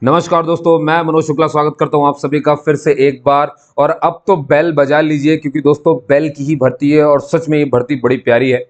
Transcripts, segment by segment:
नमस्कार दोस्तों, मैं मनोज शुक्ला स्वागत करता हूं आप सभी का फिर से एक बार। और अब तो बेल बजा लीजिए क्योंकि दोस्तों बेल की ही भर्ती है और सच में ये भर्ती बड़ी प्यारी है।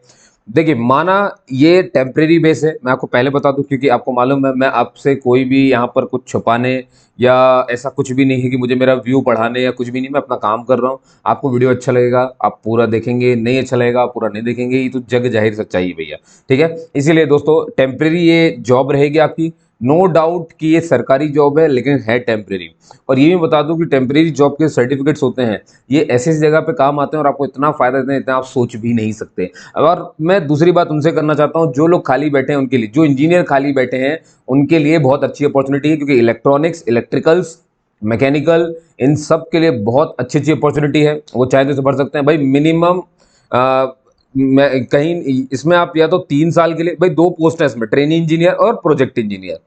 देखिए, माना ये टेम्परेरी बेस है, मैं आपको पहले बता दूं क्योंकि आपको मालूम है मैं आपसे कोई भी यहाँ पर कुछ छुपाने या ऐसा कुछ भी नहीं है कि मुझे मेरा व्यू बढ़ाने या कुछ भी नहीं। मैं अपना काम कर रहा हूँ। आपको वीडियो अच्छा लगेगा आप पूरा देखेंगे, नहीं अच्छा लगेगा आप पूरा नहीं देखेंगे, ये तो जग जाहिर सच्चाई है भैया। ठीक है, इसीलिए दोस्तों टेम्परेरी ये जॉब रहेगी आपकी। नो डाउट कि ये सरकारी जॉब है लेकिन है टेम्परेरी। और ये भी बता दूं कि टेम्परेरी जॉब के सर्टिफिकेट्स होते हैं, ये ऐसी ऐसी जगह पे काम आते हैं और आपको इतना फायदा देते हैं इतना आप सोच भी नहीं सकते। और मैं दूसरी बात उनसे करना चाहता हूँ, जो लोग खाली बैठे हैं उनके लिए, जो इंजीनियर खाली बैठे हैं उनके लिए बहुत अच्छी अपॉर्चुनिटी है, क्योंकि इलेक्ट्रॉनिक्स, इलेक्ट्रिकल्स, मैकेनिकल, इन सब के लिए बहुत अच्छी अच्छी अपॉर्चुनिटी है। वो चाहे तो इसे भर सकते हैं भाई। मिनिमम मैं कहीं इसमें आप या तो 3 साल के लिए, भाई दो पोस्ट है इसमें, ट्रेनी इंजीनियर और प्रोजेक्ट इंजीनियर।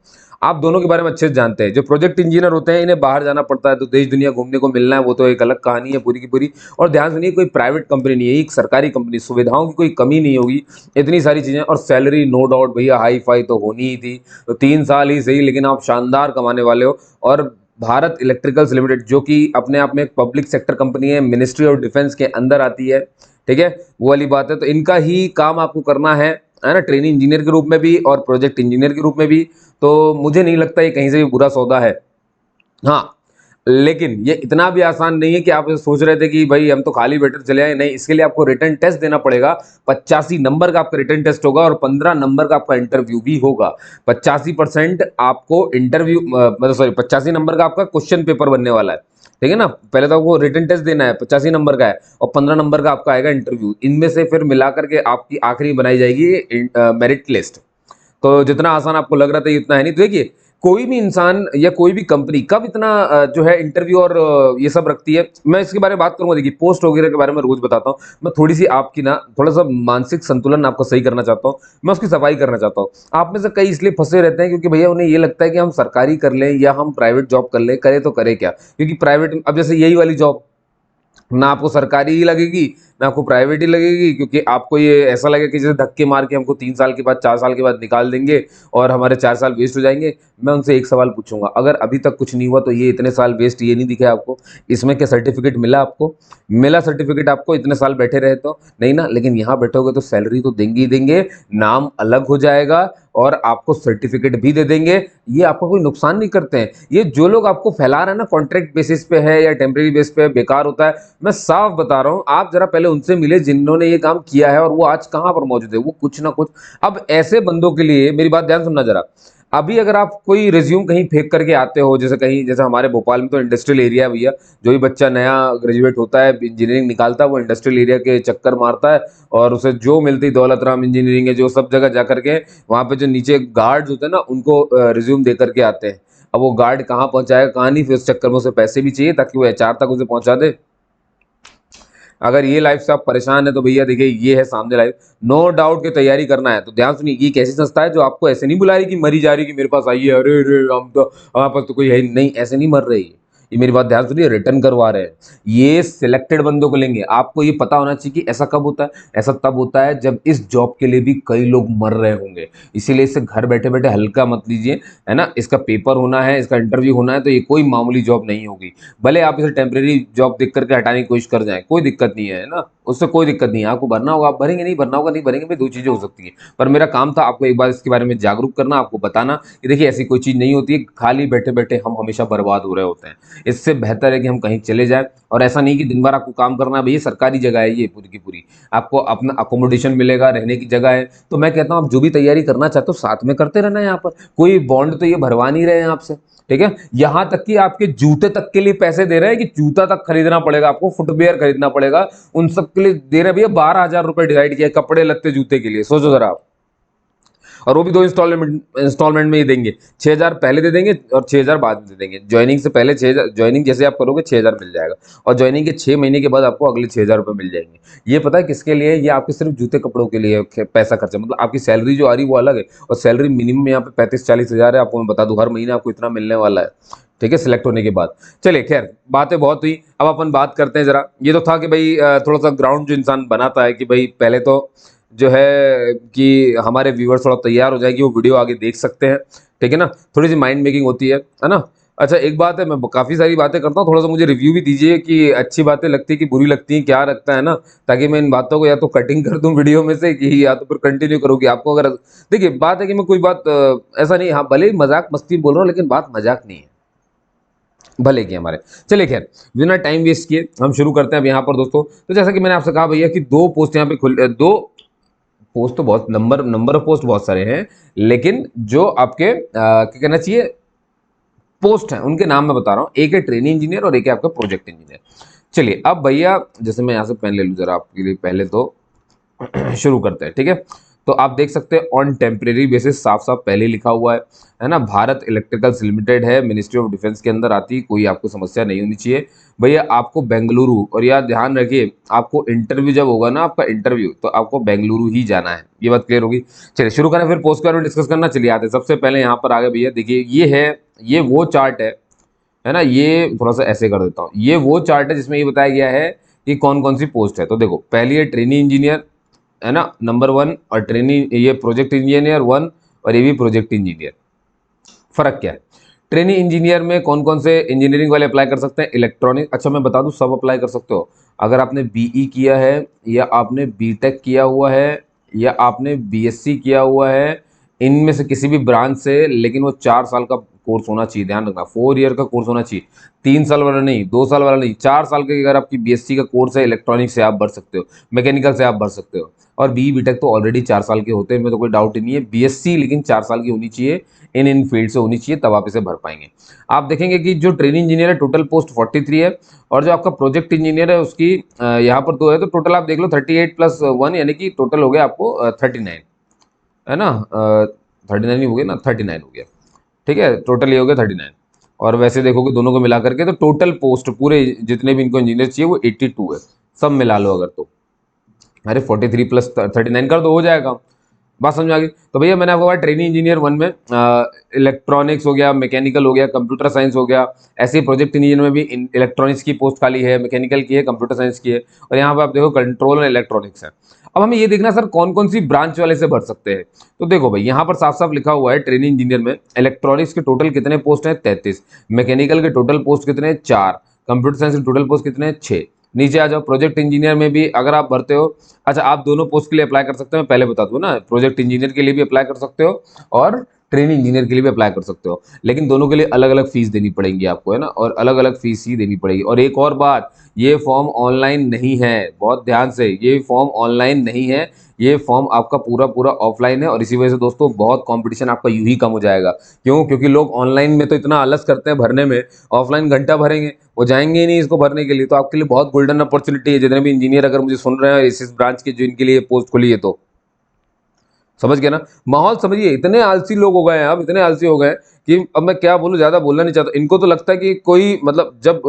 आप दोनों के बारे में अच्छे से जानते हैं। जो प्रोजेक्ट इंजीनियर होते हैं इन्हें बाहर जाना पड़ता है, तो देश दुनिया घूमने को मिलना है, वो तो एक अलग कहानी है पूरी की पूरी। और ध्यान सुनिए, कोई प्राइवेट कंपनी नहीं है, एक सरकारी कंपनी, सुविधाओं की कोई कमी नहीं होगी, इतनी सारी चीजें। और सैलरी नो डाउट भैया हाई फाई तो होनी ही थी। तो 3 साल ही सही लेकिन आप शानदार कमाने वाले हो। और भारत इलेक्ट्रिकल्स लिमिटेड जो कि अपने आप में एक पब्लिक सेक्टर कंपनी है, मिनिस्ट्री ऑफ डिफेंस के अंदर आती है। ठीक है, वो वाली बात है। तो इनका ही काम आपको करना है ना, ट्रेनिंग इंजीनियर के रूप में भी और प्रोजेक्ट इंजीनियर के रूप में भी। तो मुझे नहीं लगता ये कहीं से भी बुरा सौदा है। हाँ, लेकिन ये इतना भी आसान नहीं है कि आप सोच रहे थे कि भाई हम तो खाली बैठे चले आए। नहीं, इसके लिए आपको रिटन टेस्ट देना पड़ेगा। 85 नंबर का आपका रिटन टेस्ट होगा और 15 नंबर का आपका इंटरव्यू भी होगा। 85% आपको इंटरव्यू, मतलब सॉरी, 85 नंबर का आपका क्वेश्चन पेपर बनने वाला है। ठीक है ना, पहले तो आपको रिटन टेस्ट देना है, 85 नंबर का है, और 15 नंबर का आपका आएगा इंटरव्यू। इनमें से फिर मिलाकर के आपकी आखिरी बनाई जाएगी मेरिट लिस्ट। तो जितना आसान आपको लग रहा था ये उतना है नहीं। तो देखिए, कोई भी इंसान या कोई भी कंपनी कब इतना जो है इंटरव्यू और ये सब रखती है, मैं इसके बारे में बात करूंगा। देखिए, पोस्ट वगैरह के बारे में रोज बताता हूँ। मैं थोड़ी सी आपकी ना थोड़ा सा मानसिक संतुलन आपको सही करना चाहता हूँ, मैं उसकी सफाई करना चाहता हूँ। आप में से कई इसलिए फंसे रहते हैं क्योंकि भैया उन्हें ये लगता है कि हम सरकारी कर लें या हम प्राइवेट जॉब कर लें, करे तो करे क्या। क्योंकि प्राइवेट, अब जैसे यही वाली जॉब ना आपको सरकारी ही लगेगी ना आपको प्राइवेट ही लगेगी, क्योंकि आपको ये ऐसा लगेगा कि जैसे धक्के मार के हमको 3 साल के बाद 4 साल के बाद निकाल देंगे और हमारे 4 साल वेस्ट हो जाएंगे। मैं उनसे एक सवाल पूछूंगा, अगर अभी तक कुछ नहीं हुआ तो ये इतने साल वेस्ट ये नहीं दिखे आपको? इसमें क्या सर्टिफिकेट मिला आपको? मिला सर्टिफिकेट आपको इतने साल बैठे रहे तो? नहीं ना। लेकिन यहाँ बैठोगे तो सैलरी तो देंगे ही देंगे, नाम अलग हो जाएगा और आपको सर्टिफिकेट भी दे देंगे। ये आपको कोई नुकसान नहीं करते हैं। ये जो लोग आपको फैला रहे हैं ना, कॉन्ट्रैक्ट बेसिस पे है या टेम्परेरी बेस पे है, बेकार होता है। मैं साफ बता रहा हूँ, आप जरा पहले उनसे मिले जिन्होंने ये काम किया है और वो आज कहाँ पर मौजूद है, वो कुछ ना कुछ। अब ऐसे बंदों के लिए मेरी बात ध्यान सुनना जरा। अभी अगर आप कोई रिज्यूम कहीं फेंक करके आते हो, जैसे कहीं, जैसे हमारे भोपाल में तो इंडस्ट्रियल एरिया है भैया। जो भी बच्चा नया ग्रेजुएट होता है, इंजीनियरिंग निकालता है, वो इंडस्ट्रियल एरिया के चक्कर मारता है और उसे जो मिलती दौलत राम इंजीनियरिंग है, जो सब जगह जा करके वहाँ पे जो नीचे गार्ड्स होते हैं ना, उनको रिज्यूम दे करके आते हैं। अब वो गार्ड कहाँ पहुंचाएगा कहाँ नहीं, फिर उस चक्कर में उसे पैसे भी चाहिए ताकि वो एचआर तक उसे पहुंचा दे। अगर ये लाइफ से आप परेशान है तो भैया देखिए, ये है सामने लाइफ। नो डाउट की तैयारी करना है तो ध्यान सुनिए, ये एक ऐसी संस्था है जो आपको ऐसे नहीं बुला रही कि मरी जा रही कि मेरे पास आइए, अरे अरे हम तो, हमारे पास तो कोई है ही नहीं, ऐसे नहीं मर रही। ये मेरी बात ध्यान सुनिए, रिटर्न करवा रहे हैं। ये सिलेक्टेड बंदों को लेंगे। आपको ये पता होना चाहिए कि ऐसा कब होता है। ऐसा तब होता है जब इस जॉब के लिए भी कई लोग मर रहे होंगे। इसीलिए इसे घर बैठे बैठे हल्का मत लीजिए, है ना। इसका पेपर होना है, इसका इंटरव्यू होना है, तो ये कोई मामूली जॉब नहीं होगी। भले आप इसे टेम्परेरी जॉब देख करके हटाने की कोशिश कर जाएं, कोई दिक्कत नहीं है ना, उससे कोई दिक्कत नहीं है। आपको भरना होगा आप भरेंगे, नहीं भरना होगा नहीं भरेंगे, भाई दो चीजें हो सकती है। पर मेरा काम था आपको एक बार इसके बारे में जागरूक करना, आपको बताना कि देखिए ऐसी कोई चीज नहीं होती है। खाली बैठे बैठे हम हमेशा बर्बाद हो रहे होते हैं। इससे बेहतर है कि हम कहीं चले जाए। और ऐसा नहीं कि दिन भर आपको काम करना है, भैया सरकारी जगह है ये पूरी की पूरी, आपको अपना अकोमोडेशन मिलेगा, रहने की जगह है। तो मैं कहता हूँ आप जो भी तैयारी करना चाहते हो साथ में करते रहना। यहाँ पर कोई बॉन्ड तो ये भरवा नहीं रहे हैं आपसे। ठीक है, यहां तक कि आपके जूते तक के लिए पैसे दे रहे हैं कि जूता तक खरीदना पड़ेगा आपको, फुटवेयर खरीदना पड़ेगा, उन सब के लिए दे रहे हैं भैया। 12,000 रुपए डिसाइड किया है कपड़े लत्ते जूते के लिए, सोचो जरा आप। और वो भी दो इंस्टॉलमेंट में ही देंगे। 6,000 पहले दे देंगे और 6,000 बाद में दे देंगे। ज्वाइनिंग से पहले 6,000, ज्वाइनिंग जैसे आप करोगे 6,000 मिल जाएगा, और ज्वाइनिंग के 6 महीने के बाद आपको अगले 6,000 रुपये मिल जाएंगे। ये पता है किसके लिए है? ये आपके सिर्फ जूते कपड़ों के लिए पैसा खर्चा, मतलब आपकी सैलरी जो आ रही है वो अलग है। और सैलरी मिनिमम यहाँ पे 35-40 हज़ार है, आपको मैं बता दूं, हर महीने आपको इतना मिलने वाला है। ठीक है, सिलेक्ट होने के बाद। चलिए खैर, बातें बहुत हुई, अब अपन बात करते हैं जरा। ये तो था कि भाई थोड़ा सा ग्राउंड जो इंसान बनाता है कि भाई पहले तो जो है कि हमारे व्यूअर्स थोड़ा तैयार हो जाए कि वो वीडियो आगे देख सकते हैं, ठीक है ना। थोड़ी सी माइंड मेकिंग होती है ना। अच्छा एक बात है, मैं काफ़ी सारी बातें करता हूँ, थोड़ा सा मुझे रिव्यू भी दीजिए कि अच्छी बातें लगती है कि बुरी लगती हैं, क्या लगता है ना, ताकि मैं इन बातों को या तो कटिंग कर दूं वीडियो में से कि या तो फिर कंटिन्यू करूँ कि आपको अगर देखिए बात है कि मैं कोई बात ऐसा नहीं, हाँ भले ही मजाक मस्ती बोल रहा हूँ लेकिन बात मजाक नहीं है, भले की हमारे। चलिए खैर बिना टाइम वेस्ट किए हम शुरू करते हैं अब यहाँ पर दोस्तों। तो जैसा कि मैंने आपसे कहा भैया कि दो पोस्ट यहाँ पे दो पोस्ट तो बहुत नंबर नंबर ऑफ पोस्ट बहुत सारे हैं, लेकिन जो आपके क्या कहना चाहिए पोस्ट हैं उनके नाम मैं बता रहा हूँ। एक है ट्रेनी इंजीनियर और एक है आपका प्रोजेक्ट इंजीनियर। चलिए अब भैया जैसे मैं यहाँ से पेन ले लूँ जरा आपके लिए, पहले तो शुरू करते हैं, ठीक है। तो आप देख सकते हैं ऑन टेम्परेरी बेसिस, साफ साफ पहले ही लिखा हुआ है ना। भारत इलेक्ट्रिकल्स लिमिटेड है, मिनिस्ट्री ऑफ डिफेंस के अंदर आती, कोई आपको समस्या नहीं होनी चाहिए भैया। आपको बेंगलुरु, और यार ध्यान रखिए आपको इंटरव्यू जब होगा ना, आपका इंटरव्यू, तो आपको बेंगलुरु ही जाना है, ये बात क्लियर होगी। चलिए शुरू करें, फिर पोस्ट के बारे में डिस्कस करना। चलिए आते हैं सबसे पहले यहाँ पर आगे भैया, देखिए ये है, ये वो चार्ट है ना। ये थोड़ा सा ऐसे कर देता हूँ, ये वो चार्ट है जिसमें ये बताया गया है कि कौन कौन सी पोस्ट है। तो देखो पहली है ट्रेनी इंजीनियर, है ना, नंबर 1, और ट्रेनी ये प्रोजेक्ट इंजीनियर 1, और ये भी प्रोजेक्ट इंजीनियर। फर्क क्या है? ट्रेनी इंजीनियर में कौन कौन से इंजीनियरिंग वाले अप्लाई कर सकते हैं? इलेक्ट्रॉनिक, अच्छा मैं बता दूं सब अप्लाई कर सकते हो। अगर आपने बीई किया है, या आपने बीटेक किया हुआ है, या आपने बीएससी किया हुआ है, इनमें से किसी भी ब्रांच से, लेकिन वो 4 साल का कोर्स होना चाहिए, ध्यान रखना 4 ईयर का कोर्स होना चाहिए, 3 साल वाला नहीं, 2 साल वाला नहीं, 4 साल के। अगर आपकी बीएससी का कोर्स है, इलेक्ट्रॉनिक से आप भर सकते हो, मैकेनिकल से आप भर सकते हो, और बी बीटेक तो ऑलरेडी 4 साल के होते हैं, इनमें तो कोई डाउट ही नहीं है। बीएससी लेकिन 4 साल की होनी चाहिए, इन फील्ड से होनी चाहिए, तब आप इसे भर पाएंगे। आप देखेंगे कि जो ट्रेनिंग इंजीनियर है टोटल पोस्ट 43 है, और जो आपका प्रोजेक्ट इंजीनियर है उसकी यहाँ पर 2 है, तो टोटल आप देख लो 38 + 1, यानी कि टोटल हो गया आपको 39, है ना। 39 ही हो गया ना, 39 हो गया, ठीक है, टोटल ये हो गया 39। और वैसे देखोगे दोनों को मिला करके तो टोटल पोस्ट पूरे जितने भी इनको इंजीनियर चाहिए वो 82 है, सब मिला लो अगर तो। अरे 43 + 39 कर दो, हो जाएगा। बात समझ आ गई? तो भैया मैंने आपको कहा ट्रेनिंग इंजीनियर 1 में इलेक्ट्रॉनिक्स हो गया, मैकेनिकल हो गया, कंप्यूटर साइंस हो गया। ऐसे ही प्रोजेक्ट इंजीनियर में भी इलेक्ट्रॉनिक्स की पोस्ट खाली है, मैकेनिकल की है, कंप्यूटर साइंस की है, और यहाँ पर आप देखो कंट्रोल और इलेक्ट्रॉनिक्स है। अब हमें ये देखना सर कौन कौन सी ब्रांच वाले से भर सकते हैं। तो देखो भाई यहाँ पर साफ साफ लिखा हुआ है ट्रेनिंग इंजीनियर में इलेक्ट्रॉनिक्स के टोटल कितने पोस्ट हैं? 33। मैकेनिकल के टोटल पोस्ट कितने हैं? 4। कंप्यूटर साइंस के टोटल पोस्ट कितने हैं? 6। नीचे आ जाओ, प्रोजेक्ट इंजीनियर में भी अगर आप भरते हो, अच्छा आप दोनों पोस्ट के लिए अप्लाई कर सकते हो, मैं पहले बता दूं ना, प्रोजेक्ट इंजीनियर के लिए भी अप्लाई कर सकते हो और ट्रेनिंग इंजीनियर के लिए भी अप्लाई कर सकते हो, लेकिन दोनों के लिए अलग अलग फीस देनी पड़ेगी आपको, है ना, और अलग अलग फीस ही देनी पड़ेगी। और एक और बात, ये फॉर्म ऑनलाइन नहीं है, बहुत ध्यान से, ये फॉर्म ऑनलाइन नहीं है, ये फॉर्म आपका पूरा पूरा ऑफलाइन है, और इसी वजह से दोस्तों बहुत कंपटीशन आपका यूं ही कम हो जाएगा। क्यों? क्योंकि लोग ऑनलाइन में तो इतना आलस करते हैं भरने में, ऑफलाइन घंटा भरेंगे, वो जाएंगे ही नहीं इसको भरने के लिए। तो आपके लिए बहुत गोल्डन अपॉर्चुनिटी है, जितने भी इंजीनियर अगर मुझे सुन रहे हैं इस ब्रांच के, जो इनके लिए पोस्ट खुली है, तो समझ गए ना माहौल? समझिए इतने आलसी लोग हो गए हैं, अब इतने आलसी हो गए हैं कि अब मैं क्या बोलूं, ज्यादा बोलना नहीं चाहता। इनको तो लगता है कि कोई मतलब जब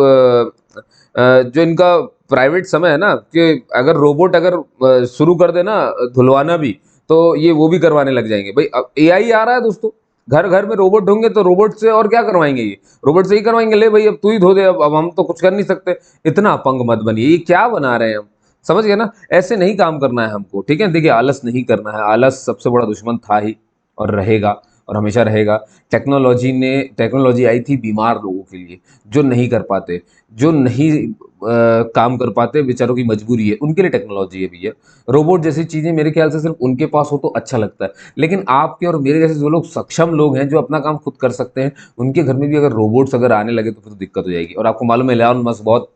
जो इनका प्राइवेट समय है ना, कि अगर रोबोट अगर शुरू कर देना धुलवाना भी, तो ये वो भी करवाने लग जाएंगे। भाई अब एआई आ रहा है दोस्तों, घर घर में रोबोट होंगे, तो रोबोट से और क्या करवाएंगे? ये रोबोट से ही करवाएंगे, ले भाई अब तू ही धो दे, अब हम तो कुछ कर नहीं सकते। इतना अपंग मत बनिए, ये क्या बना रहे हैं हम, समझ गए ना? ऐसे नहीं काम करना है हमको, ठीक है। देखिए आलस नहीं करना है, आलस सबसे बड़ा दुश्मन था ही और रहेगा, और हमेशा रहेगा। टेक्नोलॉजी आई थी बीमार लोगों के लिए, जो नहीं कर पाते, जो नहीं काम कर पाते, बेचारों की मजबूरी है, उनके लिए टेक्नोलॉजी है भैया। रोबोट जैसी चीजें मेरे ख्याल से सिर्फ उनके पास हो तो अच्छा लगता है, लेकिन आपके और मेरे जैसे जो लोग सक्षम लोग हैं, जो अपना काम खुद कर सकते हैं, उनके घर में भी अगर रोबोट्स अगर आने लगे तो फिर तो दिक्कत हो जाएगी। और आपको मालूम है एलन मस्क बहुत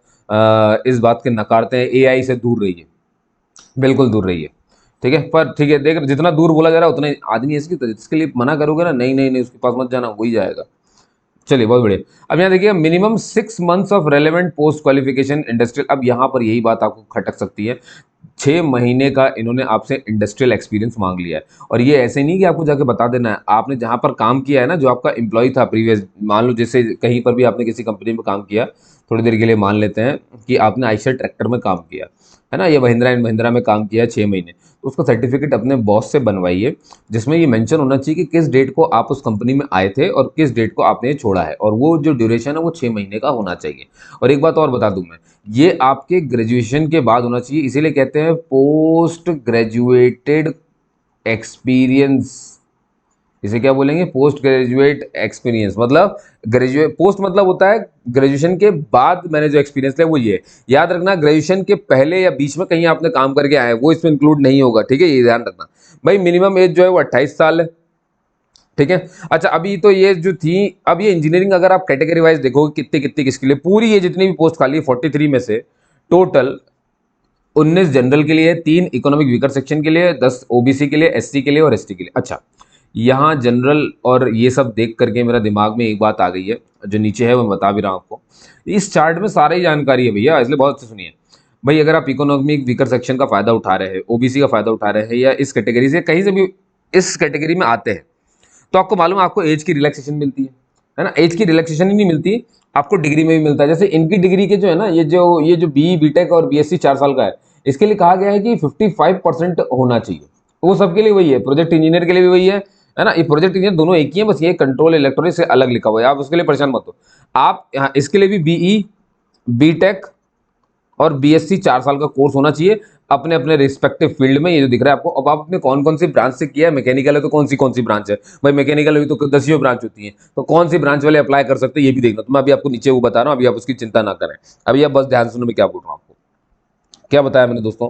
इस बात के नकारते हैं, एआई से दूर रहिए, बिल्कुल दूर रहिए, ठीक है। पर ठीक है, देख जितना दूर बोला जा रहा है उतने आदमी इसकी, तो इसके लिए मना करोगे ना, नहीं नहीं नहीं उसके पास मत जाना, वही जाएगा। चलिए बहुत बढ़िया। अब यहाँ देखिए minimum 6 months of relevant post qualification industrial. अब यहाँ पर यही बात आपको खटक सकती है, 6 महीने का इन्होंने आपसे इंडस्ट्रियल एक्सपीरियंस मांग लिया है। और ये ऐसे नहीं कि आपको जाके बता देना है, आपने जहाँ पर काम किया है ना, जो आपका एम्प्लॉय था प्रीवियस, मान लो जैसे कहीं पर भी आपने किसी कंपनी में काम किया, थोड़ी देर के लिए मान लेते हैं कि आपने आयशर ट्रैक्टर में काम किया, है ना, या महिंद्रा एंड महिंद्रा में काम किया 6 महीने, तो उसका सर्टिफिकेट अपने बॉस से बनवाइए, जिसमें ये मेंशन होना चाहिए कि किस डेट को आप उस कंपनी में आए थे और किस डेट को आपने छोड़ा है, और वो जो ड्यूरेशन है वो 6 महीने का होना चाहिए। और एक बात और बता दूं मैं, ये आपके ग्रेजुएशन के बाद होना चाहिए, इसीलिए कहते हैं पोस्ट ग्रेजुएटेड एक्सपीरियंस। इसे क्या बोलेंगे? Post graduate experience. मतलब ग्रेजुएट, पोस्ट मतलब होता है ग्रेजुएशन के बाद मैंने जो एक्सपीरियंस लिया वो ये है। याद रखना, ग्रेजुएशन के पहले या बीच में कहीं आपने काम करके आए वो इसमें इंक्लूड नहीं होगा, ठीक है, ये ध्यान रखना। भाई मिनिमम एज जो है वो 28 साल है, ठीक है। अच्छा, अभी तो ये जो थी, अब ये इंजीनियरिंग अगर आप कैटेगरी वाइज देखोगे कितनी कितनी किसके लिए, पूरी ये जितनी भी पोस्ट खाली है 43 में से टोटल 19 जनरल के लिए, 3 इकोनॉमिक वीकर सेक्शन के लिए, 10 ओबीसी के लिए, एससी के लिए और एसटी के लिए। अच्छा, यहाँ जनरल और ये सब देख करके मेरा दिमाग में एक बात आ गई है, जो नीचे है वो मैं बता भी रहा हूँ आपको। इस चार्ट में सारी जानकारी है भैया, इसलिए बहुत अच्छे सुनिए। भाई अगर आप इकोनॉमिक वीकर सेक्शन का फायदा उठा रहे हैं, ओबीसी का फायदा उठा रहे हैं, या इस कैटेगरी से कहीं से भी इस कैटेगरी में आते हैं, तो आपको मालूम है आपको एज की रिलैक्सेशन मिलती है ना। एज की रिलैक्सेशन ही नहीं मिलती, आपको डिग्री में भी मिलता है। जैसे इनकी डिग्री के जो है ना, ये जो बी बीटेक और बीएससी 4 साल का है, इसके लिए कहा गया है कि 55% होना चाहिए। वो सबके लिए वही है, प्रोजेक्ट इंजीनियर के लिए भी वही है ना। ये प्रोजेक्ट इंजीनियर दोनों एक ही है, बस ये कंट्रोल इलेक्ट्रॉनिक से अलग लिखा हुआ है, आप उसके लिए परेशान मत हो। आप यहाँ इसके लिए भी बीई, बीटेक और बीएससी 4 साल का कोर्स होना चाहिए अपने अपने रिस्पेक्टिव फील्ड में। ये जो दिख रहा है आपको, अब आप अपने कौन कौन सी ब्रांच से किया है, मैकेनिकल है तो कौन सी ब्रांच है, भाई मैकेनिकल भी तो 10 ब्रांच होती है, तो कौन सी ब्रांच वाले अप्लाई कर सकते हैं ये भी देखना। तो मैं अभी आपको नीचे वो बता रहा हूँ, अभी आप उसकी चिंता ना करें, अभी आप बस ध्यान सुनो मैं क्या बोल रहा हूँ आपको। क्या बताया मैंने दोस्तों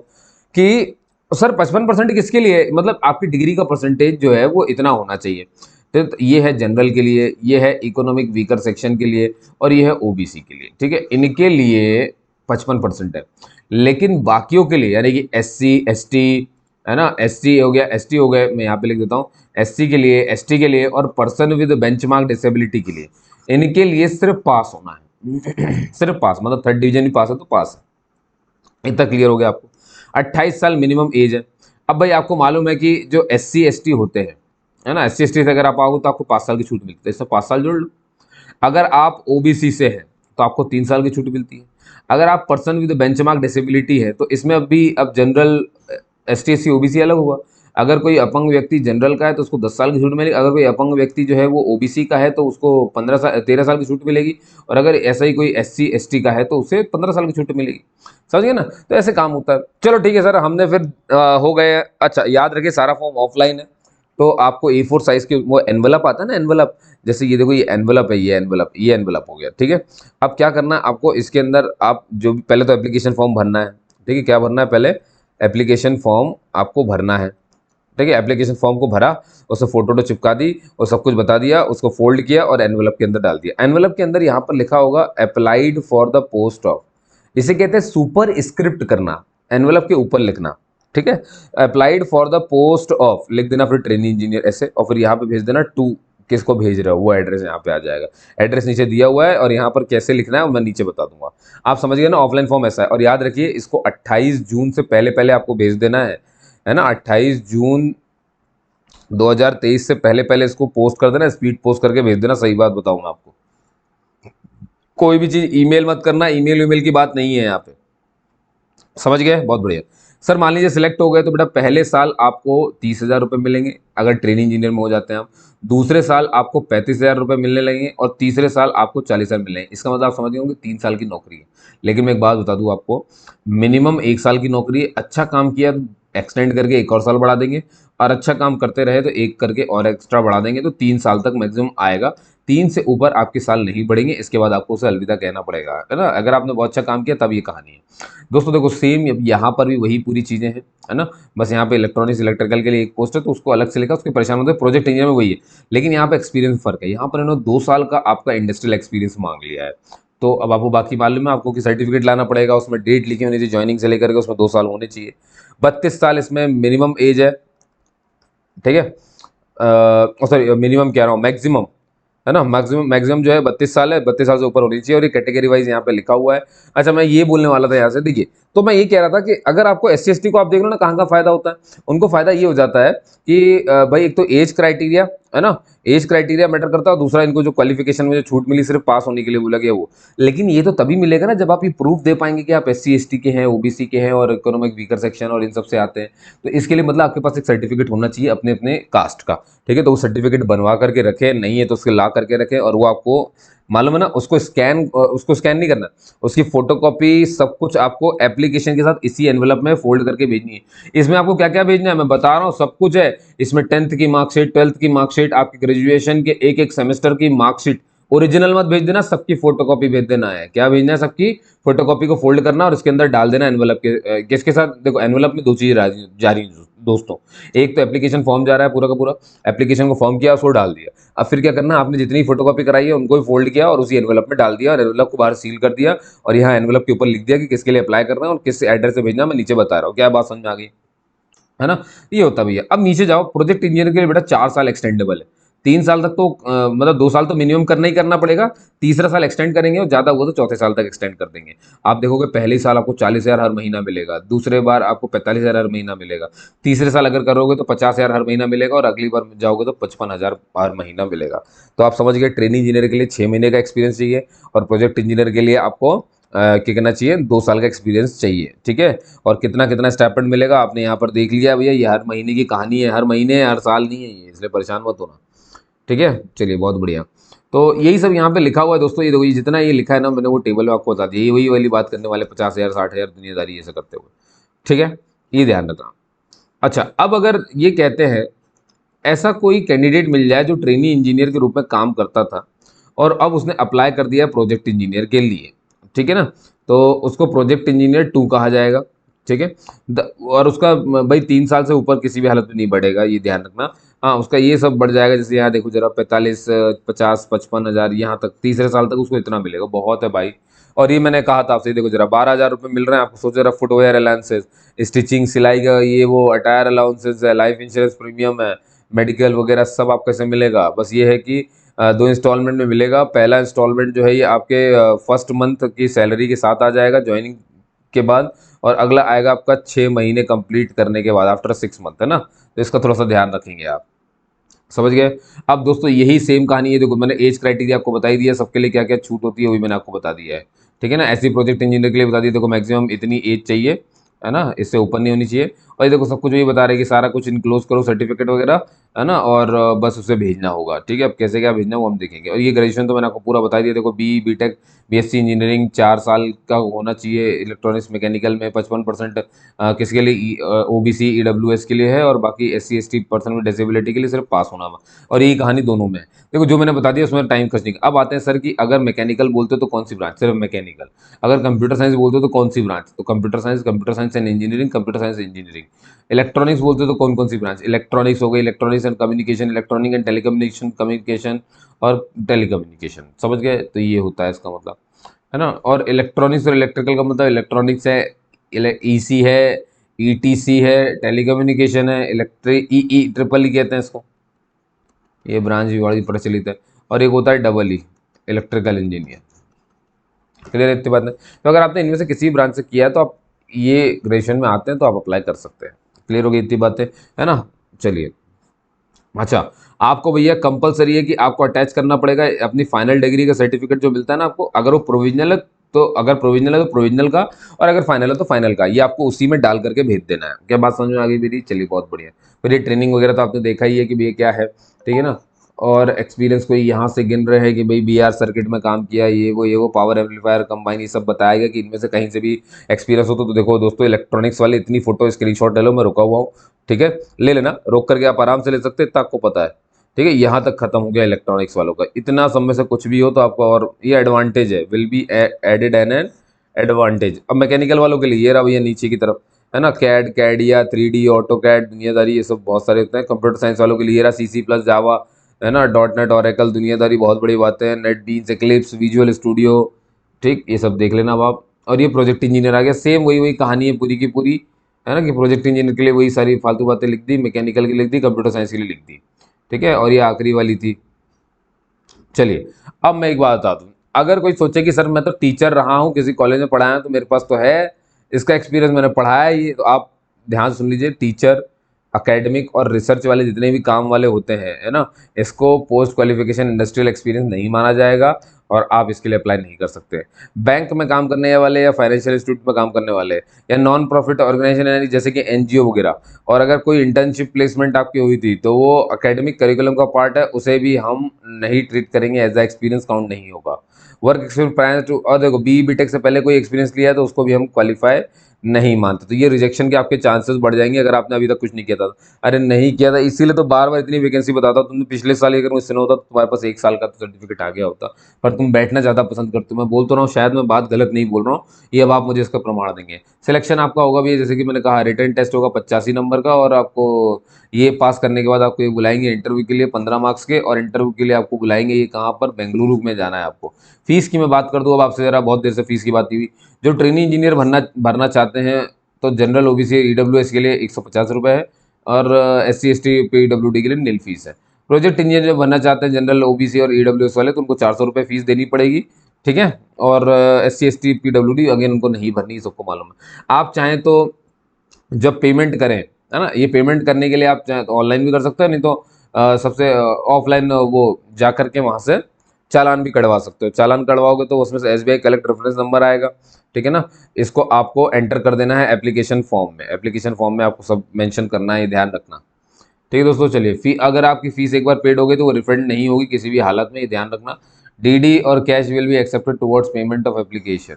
कि सर 55% किसके लिए, मतलब आपकी डिग्री का परसेंटेज जो है वो इतना होना चाहिए। तो ये है जनरल के लिए, ये है इकोनॉमिक वीकर सेक्शन के लिए, और ये है ओबीसी के लिए, ठीक है। इनके लिए 55% है, लेकिन बाकियों के लिए यानी कि एससी एसटी है ना, एससी हो गया, एसटी हो गए, मैं यहाँ पे लिख देता हूँ, एससी के लिए, एसटी के लिए और पर्सन विद बेंचमार्क डिसेबिलिटी के लिए, इनके लिए सिर्फ पास होना है। सिर्फ पास, मतलब 3rd डिवीजन भी पास है तो पास है। इतना क्लियर हो गया आपको। 28 साल मिनिमम एज है। अब भाई आपको मालूम है कि जो एससी एसटी होते हैं, है ना, एससी एसटी से अगर आप आओगे तो आपको 5 साल की छूट मिलती है, इससे 5 साल जोड़ लो। अगर आप ओबीसी से हैं तो आपको 3 साल की छूट मिलती है। अगर आप पर्सन विद बेंचमार्क डिसेबिलिटी है तो इसमें अब जनरल, एसटी एससी ओबीसी अलग होगा। अगर कोई अपंग व्यक्ति जनरल का है तो उसको 10 साल की छूट मिलेगी, अगर कोई अपंग व्यक्ति जो है वो ओबीसी का है तो उसको 13 साल की छूट मिलेगी, और अगर ऐसा ही कोई एससी एसटी का है तो उसे 15 साल की छूट मिलेगी। समझ गए ना, तो ऐसे काम होता है। चलो ठीक है सर, हमने फिर हो गए। अच्छा याद रखिए सारा फॉर्म ऑफलाइन है, तो आपको A4 साइज के वो एनवलप आता है ना, एनवलप, जैसे ये देखो ये एनवलप है, ये एनवलप हो गया, ठीक है। अब क्या करना है आपको, इसके अंदर आप जो पहले तो एप्लीकेशन फॉर्म भरना है, ठीक है। क्या भरना है, पहले एप्लीकेशन फॉर्म आपको भरना है, ठीक है। एप्लीकेशन फॉर्म को भरा, उससे फोटो चिपका दी और सब कुछ बता दिया, उसको फोल्ड किया और एनवलप के अंदर डाल दिया। एनवलप के अंदर यहाँ पर लिखा होगा applied for the post of, इसे कहते हैं सुपर स्क्रिप्ट करना, एनवलप के ऊपर लिखना, ठीक है। Applied for the post of लिख देना, फिर ट्रेनिंग इंजीनियर ऐसे, और फिर यहाँ पे भेज देना टू, किसको भेज रहे हो वो एड्रेस यहाँ पे आ जाएगा। एड्रेस नीचे दिया हुआ है और यहाँ पर कैसे लिखना है मैं नीचे बता दूंगा। आप समझ गए ना, ऑफलाइन फॉर्म ऐसा है। और याद रखिए इसको 28 जून से पहले पहले आपको भेज देना है ना। 28 जून 2023 से पहले पहले इसको पोस्ट कर देना, स्पीड पोस्ट करके भेज देना। सही बात बताऊँ मैं आपको, कोई भी चीज़ ईमेल मत करना, ईमेल की बात नहीं है यहाँ पे, समझ गए, बहुत बढ़िया। सर मान लीजिए सिलेक्ट हो गए तो बेटा पहले साल आपको 30,000 रुपये मिलेंगे अगर ट्रेनिंग इंजीनियर में हो जाते हैं आप, दूसरे साल आपको 35,000 रुपये मिलने लगेंगे और तीसरे साल आपको 40,000 मिलेंगे। इसका मतलब आप समझ गए होंगे 3 साल की नौकरी है। लेकिन मैं एक बात बता दूं आपको, मिनिमम 1 साल की नौकरी है। अच्छा काम किया तो एक्सटेंड करके 1 और साल बढ़ा देंगे, और अच्छा काम करते रहे तो 1 करके और एक्स्ट्रा बढ़ा देंगे, तो 3 साल तक मैक्सिमम आएगा। 3 से ऊपर आपके साल नहीं बढ़ेंगे, इसके बाद आपको उसे अलविदा कहना पड़ेगा, है ना। अगर आपने बहुत अच्छा काम किया तब ये कहानी है दोस्तों। देखो सेम यहाँ पर भी वही पूरी चीज़ें हैं, है ना। बस यहाँ पे इलेक्ट्रॉनिक्स इलेक्ट्रिकल के लिए एक पोस्ट है तो उसको अलग से लिखा, उसके परेशान होते हैं। प्रोजेक्ट इंजीनियर में वही है, लेकिन यहाँ पे एक्सपीरियंस फर्क है। यहाँ पर इन्होंने 2 साल का आपका इंडस्ट्रियल एक्सपीरियंस मांग लिया है। तो अब आपको बाकी मालूम है आपको कि सर्टिफिकेट लाना पड़ेगा, उसमें डेट लिखी होनी चाहिए ज्वाइनिंग से लेकर के, उसमें 2 साल होने चाहिए। 32 साल इसमें मिनिमम एज है, ठीक है। सॉरी मिनिमम कह रहा हूँ, मैक्सिमम, है ना। मैक्सिमम जो है 32 साल है, 32 साल से ऊपर होनी चाहिए, और ये कैटेगरी वाइज यहाँ पे लिखा हुआ है। अच्छा मैं ये बोलने वाला था यहाँ से, देखिए तो मैं ये कह रहा था कि अगर आपको SC ST को आप देख लो ना कहाँ का फायदा होता है, उनको फायदा ये हो जाता है कि भाई एक तो एज क्राइटेरिया है ना। एज क्राइटेरिया मैटर करता है और दूसरा इनको जो क्वालिफिकेशन में जो छूट मिली सिर्फ पास होने के लिए बोला गया वो। लेकिन ये तो तभी मिलेगा ना जब आप ये प्रूफ दे पाएंगे कि आप SC ST के हैं, OBC के हैं और इकोनॉमिक वीकर सेक्शन और इन सब से आते हैं। तो इसके लिए मतलब आपके पास एक सर्टिफिकेट होना चाहिए अपने अपने कास्ट का, ठीक है। तो वो सर्टिफिकेट बनवा करके रखें, नहीं है तो उसके ला करके रखें, और वो आपको मालूम है ना, उसको स्कैन नहीं करना, उसकी फोटोकॉपी सब कुछ आपको एप्लीकेशन के साथ इसी एनवेलप में फोल्ड करके भेजनी है। इसमें आपको क्या क्या भेजना है मैं बता रहा हूँ, सब कुछ है इसमें। 10th की मार्कशीट, 12th की मार्कशीट, आपकी ग्रेजुएशन के एक एक सेमेस्टर की मार्कशीट, ओरिजिनल मत भेज देना, सबकी फोटोकॉपी भेज देना है। क्या भेजना है? सबकी फोटोकॉपी को फोल्ड करना और इसके अंदर डाल देना एनवेलप के। किसके साथ? देखो एनवेलप में दो चीजें जा रही हैं दोस्तों। एक तो एप्लीकेशन फॉर्म जा रहा है पूरा का पूरा, एप्लीकेशन को फॉर्म किया उसको डाल दिया। अब फिर क्या करना, आपने जितनी फोटोकॉपी कराई है उनको भी फोल्ड किया और उसी एनवेलप में डाल दिया और एनवेलप को बाहर सील कर दिया और यहाँ एनवेलप के ऊपर लिख दिया कि किसके लिए अप्लाई करना है और किस एड्रेस से भेजना, मैं नीचे बता रहा हूँ। क्या बात समझ में आ गई? है ना। ये होता भैया। अब नीचे जाओ, प्रोजेक्ट इंजीनियर के लिए बेटा 4 साल एक्सटेंडेबल है। 3 साल तक तो मतलब 2 साल तो मिनिमम करना ही करना पड़ेगा, तीसरा साल एक्सटेंड करेंगे और ज्यादा हुआ तो चौथे साल तक एक्सटेंड कर देंगे। आप देखोगे पहले साल आपको 40,000 हर महीना मिलेगा, दूसरे बार आपको 45,000 हर महीना मिलेगा, तीसरे साल अगर करोगे तो 50,000 हर महीना मिलेगा और अगली बार जाओगे तो 55,000 हर महीना मिलेगा। तो आप समझ गए, ट्रेनिंग इंजीनियर के लिए 6 महीने का एक्सपीरियंस चाहिए और प्रोजेक्ट इंजीनियर के लिए आपको क्या करना चाहिए, 2 साल का एक्सपीरियंस चाहिए, ठीक है। और कितना कितना स्टाइपेंड मिलेगा आपने यहाँ पर देख लिया भैया, ये हर महीने की कहानी है, हर महीने हर साल नहीं है ये, इसलिए परेशान मत होना, ठीक है। चलिए बहुत बढ़िया। तो यही सब यहाँ पे लिखा हुआ है दोस्तों। ये देखो, ये जितना ये लिखा है ना, मैंने वो टेबल में आपको बता दिया, ये वही वाली बात करने वाले 50,000 60,000 दुनियादारी ऐसा करते हुए, ठीक है। ये ध्यान रखना। अच्छा, अब अगर ये कहते हैं ऐसा कोई कैंडिडेट मिल जाए जो ट्रेनी इंजीनियर के रूप में काम करता था और अब उसने अप्लाई कर दिया प्रोजेक्ट इंजीनियर के लिए, ठीक है ना, तो उसको प्रोजेक्ट इंजीनियर 2 कहा जाएगा, ठीक है। और उसका भाई 3 साल से ऊपर किसी भी हालत में नहीं बढ़ेगा, ये ध्यान रखना। हाँ, उसका ये सब बढ़ जाएगा, जैसे यहाँ देखो जरा 45 50 55,000 यहाँ तक, तीसरे साल तक उसको इतना मिलेगा, बहुत है भाई। और ये मैंने कहा था आपसे, देखो जरा 12,000 रुपये मिल रहे हैं आपको, सोचो जरा, फुटवेयर अलाउंसेस, स्टिचिंग सिलाई का ये वो, अटायर अलाउंसेस है, लाइफ इंश्योरेंस प्रीमियम है, मेडिकल वगैरह सब आपको कैसे मिलेगा। बस ये है कि 2 इंस्टॉलमेंट में मिलेगा। पहला इंस्टॉलमेंट जो है ये आपके फर्स्ट मंथ की सैलरी के साथ आ जाएगा ज्वाइनिंग के बाद, और अगला आएगा आपका 6 महीने कंप्लीट करने के बाद, आफ्टर 6 मंथ, है ना। तो इसका थोड़ा सा ध्यान रखेंगे आप, समझ गए। अब दोस्तों यही सेम कहानी है, देखो मैंने एज क्राइटेरिया आपको बता ही दिया, सबके लिए क्या क्या छूट होती है वो भी मैंने आपको बता दिया है, ठीक है ना। ऐसी प्रोजेक्ट इंजीनियर के लिए बता दिया, देखो मैक्सिमम इतनी एज चाहिए, है ना, इससे ऊपर नहीं होनी चाहिए। और ये देखो सब कुछ वही बता रहे हैं कि सारा कुछ इनक्लोज करो, सर्टिफिकेट वगैरह, है ना, और बस उसे भेजना होगा, ठीक है। अब कैसे क्या भेजना है वो हम देखेंगे। और ये ग्रेजुएशन तो मैंने आपको पूरा बता दिया, देखो BTech BSc इंजीनियरिंग 4 साल का होना चाहिए, इलेक्ट्रॉनिक्स मैकेनिकल में 55% किसके लिए, OBC EWS के लिए है, और बाकी SC ST पर्सन में डिसेबिलिटी के लिए सिर्फ पास होना हुआ। और यही कहानी दोनों में है। देखो जो मैंने बता दिया उसमें टाइम खर्च नहीं। अब आते हैं सर कि अगर मैकेनिकल बोलते हो तो कौन सी ब्रांच, सिर्फ मैकेनिकल। अगर कंप्यूटर साइंस बोलते हो तो कौन सी ब्रांच, तो computer science and engineering, computer science engineering. Electronics बोलते हो तो कौन कौन सी ब्रांच, इलेक्ट्रॉनिक्स हो गई, electronics and communication, electronic and telecommunication, communication और टेलीकम्युनिकेशन, समझ गए। तो ये होता है इसका मतलब, है ना। और इलेक्ट्रॉनिक्स और इलेक्ट्रिकल का मतलब, इलेक्ट्रॉनिक्स है, EC है, ETC है, टेलीकम्युनिकेशन है, इलेक्ट्रिक EE कहते हैं इसको, ये ब्रांच भी बड़ी प्रचलित है। और एक होता है EE, इलेक्ट्रिकल इंजीनियर। क्लियर है इतनी बात नहीं। तो अगर आपने इनमें से किसी ब्रांच से किया है तो आप ये ग्रेजुएशन में आते हैं तो आप अप्लाई कर सकते हैं। क्लियर हो गई इतनी बातें, है ना। चलिए, अच्छा, आपको भैया कंपलसरी है कि आपको अटैच करना पड़ेगा अपनी फाइनल डिग्री का सर्टिफिकेट जो मिलता है ना आपको। अगर वो प्रोविजनल है तो, अगर प्रोविजनल है तो प्रोविजनल का, और अगर फाइनल है तो फाइनल का, ये आपको उसी में डाल करके भेज देना है। क्या बात समझ में आ गई मेरी? चलिए बहुत बढ़िया। फिर ये ट्रेनिंग वगैरह तो आपने देखा ही है कि भैया क्या है, ठीक है ना। और एक्सपीरियंस कोई यहाँ से गिन रहे हैं कि भाई BR सर्किट में काम किया, ये वो पावर एम्पलीफायर कंबाइन, ये सब बताएगा कि इनमें से कहीं से भी एक्सपीरियंस हो तो देखो दोस्तों, इलेक्ट्रॉनिक्स वाले इतनी फोटो स्क्रीनशॉट ले लो, मैं रुका हुआ हूँ, ठीक है। ले लेना, रोक करके आप आराम से ले सकते हैं, इतना आपको पता है, ठीक है। यहाँ तक खत्म हो गया इलेक्ट्रॉनिक्स वालों का। इतना सब में से कुछ भी हो तो आपको, और ये एडवांटेज है, will be added an advantage. अब मैकेनिकल वालों के लिए ये रहा भैया नीचे की तरफ, है ना, कैडिया 3D ऑटो कैड दुनियादारी, ये सब बहुत सारे होते हैं। कंप्यूटर साइंस वालों के लिए ये रहा CC+ जावा, है ना, .NET ऑरेकल दुनियादारी, बहुत बड़ी बातें हैं, नेटबीन्स एक्लिप्स विजुअल स्टूडियो, ठीक, ये सब देख लेना अब आप। और ये प्रोजेक्ट इंजीनियर आ गया, सेम वही वही कहानी है पूरी की पूरी, है ना, कि प्रोजेक्ट इंजीनियर के लिए वही सारी फालतू बातें लिख दी, मैकेनिकल के लिए लिख दी, कंप्यूटर साइंस के लिए लिख दी, ठीक है। और ये आखिरी वाली थी। चलिए, अब मैं एक बात बता दूं, अगर कोई सोचे कि सर मैं तो टीचर रहा हूं, किसी कॉलेज में पढ़ाया तो मेरे पास तो है इसका एक्सपीरियंस, मैंने पढ़ाया, ये तो आप ध्यान सुन लीजिए, टीचर अकेडमिक और रिसर्च वाले जितने भी काम वाले होते हैं, है ना, इसको पोस्ट क्वालिफिकेशन इंडस्ट्रियल एक्सपीरियंस नहीं माना जाएगा और आप इसके लिए अप्लाई नहीं कर सकते। बैंक में काम करने वाले या फाइनेंशियल इंस्टीट्यूट में काम करने वाले या नॉन प्रॉफिट ऑर्गेनाइजेशन यानी जैसे कि एनजीओ वगैरह, और अगर कोई इंटर्नशिप प्लेसमेंट आपकी हुई थी तो वो एकेडमिक करिकुलम का पार्ट है, उसे भी हम नहीं ट्रीट करेंगे, एज अ एक्सपीरियंस काउंट नहीं होगा। वर्क एक्सपीरियंस प्रायर टू, और देखो बीटेक से पहले कोई एक्सपीरियंस लिया है तो उसको भी हम क्वालिफाई नहीं मानते, तो ये रिजेक्शन के आपके चांसेस बढ़ जाएंगे अगर आपने अभी तक कुछ नहीं किया था। अरे नहीं किया था इसीलिए तो बार बार इतनी वैकेंसी बताता हूँ। तुमने पिछले साल अगर मुझसे ना होता तो तुम्हारे पास 1 साल का तो सर्टिफिकेट आ गया होता, पर तुम बैठना ज़्यादा पसंद करते हो। मैं बोल तो रहा हूँ, शायद मैं बात गलत नहीं बोल रहा हूँ, ये अब आप मुझे इसका प्रमाण देंगे। सिलेक्शन आपका होगा भी, जैसे कि मैंने कहा, रिटन टेस्ट होगा 85 नंबर का, और आपको ये पास करने के बाद आपको ये बुलाएंगे इंटरव्यू के लिए 15 मार्क्स के, और इंटरव्यू के लिए आपको बुलाएंगे ये कहाँ पर, बेंगलुरु में जाना है आपको। फीस की मैं बात कर दूँ अब आपसे, ज़रा बहुत देर से फीस की बात की हुई। जो ट्रेनिंग इंजीनियर भरना चाहते हैं तो जनरल ओबीसी ईडब्ल्यूएस के लिए 150 रुपये है, और SC ST PWD के लिए नील फीस है। प्रोजेक्ट इंजीनियर जो बनना चाहते हैं जनरल ओबीसी और ईडब्ल्यूएस वाले, तो उनको 400 रुपये फीस देनी पड़ेगी, ठीक है। और SC ST PWD अगेन उनको नहीं भरनी, सबको मालूम है। आप चाहें तो जब पेमेंट करें, है ना, ये पेमेंट करने के लिए आप चाहें तो ऑनलाइन भी कर सकते हो, नहीं तो सबसे ऑफलाइन वो जा करके वहाँ से चालान भी कटवा सकते हो। चालान कटवाओगे तो उसमें से SBI कलेक्ट रेफरेंस नंबर आएगा, ठीक है ना। इसको आपको एंटर कर देना है एप्लीकेशन फॉर्म में। एप्लीकेशन फॉर्म में आपको सब मेंशन करना है, ये ध्यान रखना, ठीक है दोस्तों। चलिए, अगर आपकी फीस एक बार पेड हो गई तो वो रिफंड नहीं होगी किसी भी हालत में, ये ध्यान रखना। DD और cash will be accepted towards payment of application,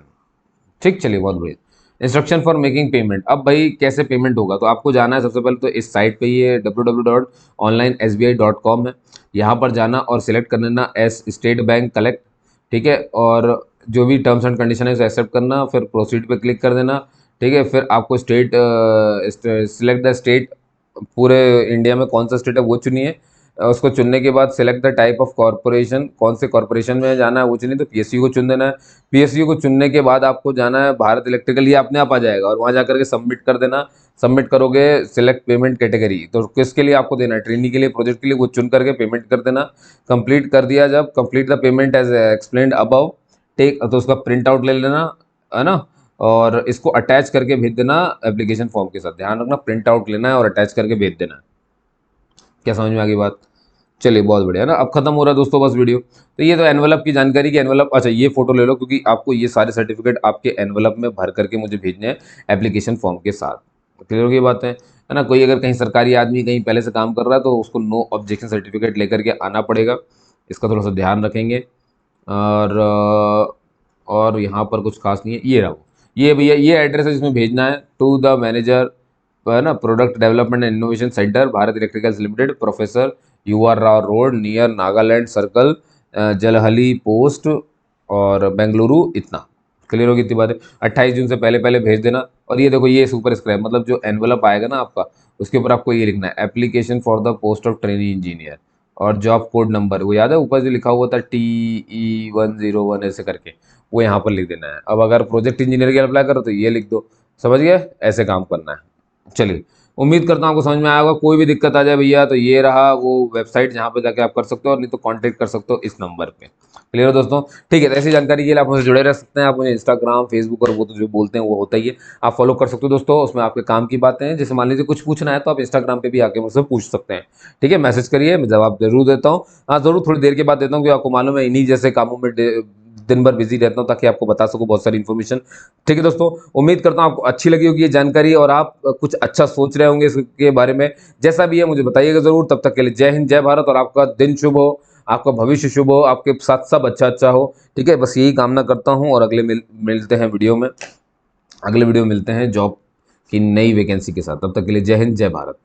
ठीक। चलिए, बहुत बढ़िया। इंस्ट्रक्शन फॉर मेकिंग पेमेंट, अब भाई कैसे पेमेंट होगा, तो आपको जाना है सबसे पहले तो इस साइट पे, ये www.onlinesbi.com है। यहाँ पर जाना और सिलेक्ट कर लेना एस स्टेट बैंक कलेक्ट, ठीक है, और जो भी टर्म्स एंड कंडीशन है उसे एक्सेप्ट करना, फिर प्रोसीड पे क्लिक कर देना, ठीक है। फिर आपको स्टेट सिलेक्ट द स्टेट, पूरे इंडिया में कौन सा स्टेट है वो चुनिए। उसको चुनने के बाद select the type of corporation, कौन से कॉर्पोरेशन में जाना है वो चुनिए, तो PSU को चुन देना है। PSU को चुनने के बाद आपको जाना है भारत इलेक्ट्रिकल, ये अपने आप आ जाएगा, और वहाँ जाकर के सबमिट कर देना। सबमिट करोगे सिलेक्ट पेमेंट कैटेगरी, तो किसके लिए आपको देना है, ट्रेनिंग के लिए, प्रोजेक्ट के लिए, वो चुन करके पेमेंट कर देना। कंप्लीट कर दिया, जब complete the payment as explained above, take, तो उसका प्रिंट आउट ले लेना, है ना, और इसको अटैच करके भेज देना एप्लीकेशन फॉर्म के साथ। ध्यान रखना, प्रिंट आउट लेना है और अटैच करके भेज देना है। क्या समझ में आ गई बात? चलिए, बहुत बढ़िया ना। अब खत्म हो रहा है दोस्तों बस वीडियो। तो ये तो एनवलप की जानकारी की एनवलप, अच्छा ये फोटो ले लो, क्योंकि आपको ये सारे सर्टिफिकेट आपके एनवलप में भर करके मुझे भेजने हैं एप्लीकेशन फॉर्म के साथ। क्लियर हो गई बात है ना। कोई अगर कहीं सरकारी आदमी कहीं पहले से काम कर रहा है तो उसको नो ऑब्जेक्शन सर्टिफिकेट लेकर के आना पड़ेगा, इसका थोड़ा सा ध्यान रखेंगे। और यहाँ पर कुछ खास नहीं है, ये रहा, ये भैया ये एड्रेस है जिसमें भेजना है, टू द मैनेजर, है ना, product development and innovation centre, Bharat electricals limited, professor UR Rao road, near Nagaland circle, Jalahalli post, और बेंगलुरु, इतना। क्लियर होगी इतनी बातें। 28 जून से पहले पहले भेज देना। और ये देखो, ये सुपर स्क्रैप, मतलब जो एनवलप आएगा ना आपका, उसके ऊपर आपको ये लिखना है, application for the post of training engineer, और जॉब कोड नंबर, वो याद है ऊपर जो लिखा हुआ था TE101 ऐसे करके, वो यहाँ पर लिख देना है। अब अगर प्रोजेक्ट इंजीनियर के अप्लाई करो तो ये लिख दो, समझ गए, ऐसे काम करना है। चलिए, उम्मीद करता हूँ आपको समझ में आया होगा। कोई भी दिक्कत आ जाए भैया तो ये रहा वो वेबसाइट जहाँ पे जाके आप कर सकते हो, और नहीं तो कांटेक्ट कर सकते हो इस नंबर पे। क्लियर हो दोस्तों? ठीक है, तो ऐसी जानकारी के लिए आप मुझसे जुड़े रह सकते हैं। आप मुझे इंस्टाग्राम, फेसबुक, और वो तो जो बोलते हैं वो होता ही है, आप फॉलो कर सकते हो दोस्तों। उसमें आपके काम की बातें हैं, जैसे मान लीजिए कुछ पूछना है तो आप इंस्टाग्राम पे भी आके मुझसे पूछ सकते हैं, ठीक है। मैसेज करिए, मैं जवाब जरूर देता हूँ। हाँ, जरूर थोड़ी देर के बाद देता हूँ, क्योंकि आपको मालूम है इन्हीं जैसे कामों में दिन भर बिजी रहता हूँ, ताकि आपको बता सकूँ बहुत सारी इन्फॉर्मेशन। ठीक है दोस्तों, उम्मीद करता हूँ आपको अच्छी लगी होगी ये जानकारी, और आप कुछ अच्छा सोच रहे होंगे इसके बारे में। जैसा भी है मुझे बताइएगा जरूर। तब तक के लिए जय हिंद, जय भारत, और आपका दिन शुभ हो, आपका भविष्य शुभ हो, आपके साथ सब अच्छा अच्छा हो, ठीक है। बस यही कामना करता हूँ, और अगले मिलते हैं वीडियो में, अगले वीडियो में मिलते हैं जॉब की नई वैकेंसी के साथ। तब तक के लिए जय हिंद, जय भारत।